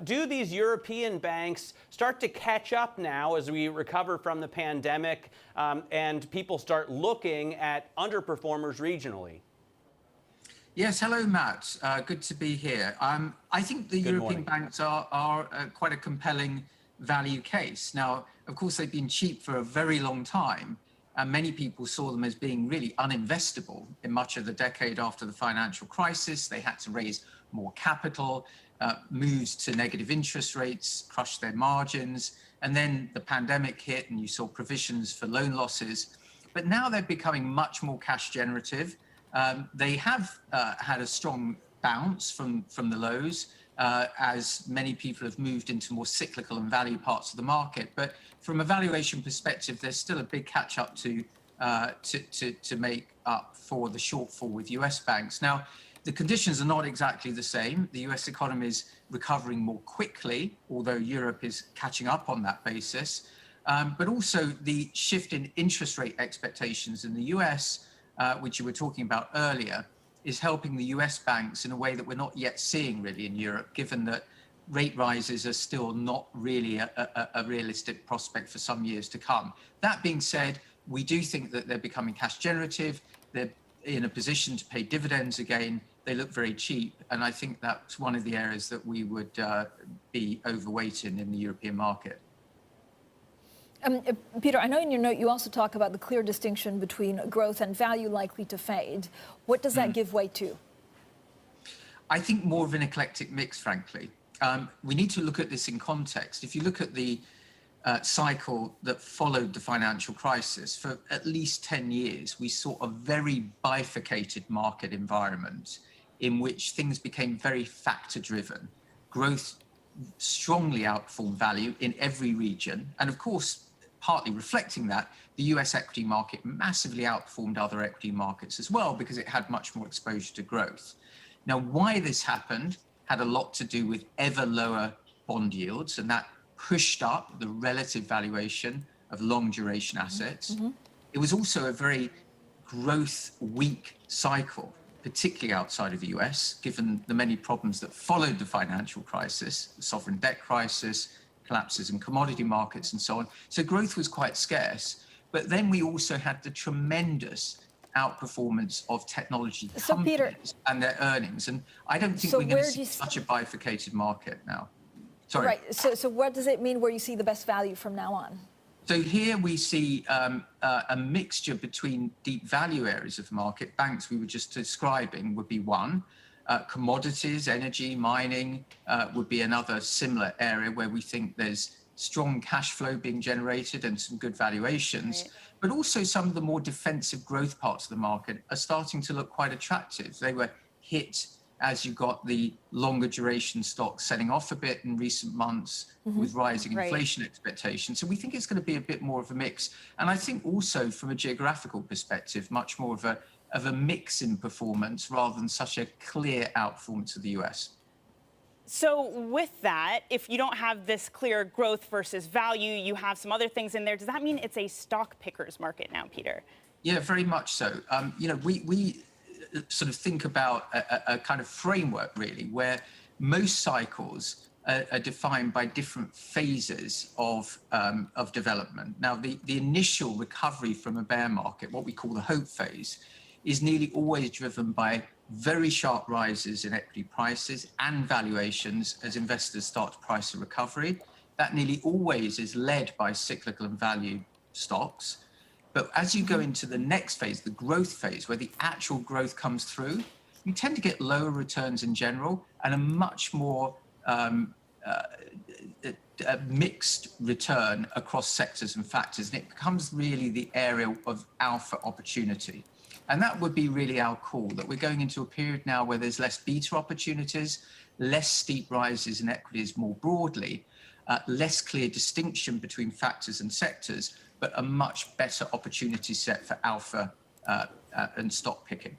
do these European banks start to catch up now as we recover from the pandemic and people start looking at underperformers regionally? Yes, hello, Matt. Good to be here. I think the European banks are quite a compelling value case. Now, of course, they've been cheap for a very long time, and many people saw them as being really uninvestable in much of the decade after the financial crisis. They had to raise more capital, moves to negative interest rates, crushed their margins, and then the pandemic hit and you saw provisions for loan losses. But now they're becoming much more cash generative. They have had a strong bounce from the lows as many people have moved into more cyclical and value parts of the market. But from a valuation perspective, there's still a big catch up to make up for the shortfall with US banks. Now, the conditions are not exactly the same. The US economy is recovering more quickly, although Europe is catching up on that basis. But also the shift in interest rate expectations in the US, which you were talking about earlier, is helping the US banks in a way that we're not yet seeing really in Europe, given that rate rises are still not really a realistic prospect for some years to come. That being said, we do think that they're becoming cash generative. They're in a position to pay dividends again. They look very cheap. And I think that's one of the areas that we would be overweight in the European market. Peter, I know in your note you also talk about the clear distinction between growth and value likely to fade. What does that give way to? I think more of an eclectic mix, frankly. We need to look at this in context. If you look at the cycle that followed the financial crisis, for at least 10 years, we saw a very bifurcated market environment in which things became very factor-driven. Growth strongly outperformed value in every region. And of course, partly reflecting that, the US equity market massively outperformed other equity markets as well because it had much more exposure to growth. Now, why this happened had a lot to do with ever lower bond yields, and that pushed up the relative valuation of long duration assets. It was also a very growth weak cycle, particularly outside of the US, given the many problems that followed the financial crisis, the sovereign debt crisis, collapses in commodity markets and so on. So growth was quite scarce. But then we also had the tremendous outperformance of technology companies and their earnings. And I don't think we're going to see such a bifurcated market now. Sorry. Right. So what does it mean where you see the best value from now on? So here we see a mixture between deep value areas of the market. Banks we were just describing would be one. Commodities, energy, mining would be another similar area where we think there's strong cash flow being generated and some good valuations. Right. But also some of the more defensive growth parts of the market are starting to look quite attractive. They were hit as you got the longer duration stocks selling off a bit in recent months with rising inflation expectations. So we think it's going to be a bit more of a mix. And I think also from a geographical perspective, much more of a mix in performance rather than such a clear outperformance of the US. So with that, if you don't have this clear growth versus value, you have some other things in there. Does that mean it's a stock pickers market now, Peter? Yeah, very much so. We sort of think about a kind of framework, really, where most cycles are defined by different phases of development. Now, the initial recovery from a bear market, what we call the hope phase, is nearly always driven by very sharp rises in equity prices and valuations as investors start to price a recovery. That nearly always is led by cyclical and value stocks. But as you go into the next phase, the growth phase, where the actual growth comes through, you tend to get lower returns in general and a much more mixed return across sectors and factors. And it becomes really the area of alpha opportunity. And that would be really our call, that we're going into a period now where there's less beta opportunities, less steep rises in equities more broadly, less clear distinction between factors and sectors, but a much better opportunity set for alpha and stock picking.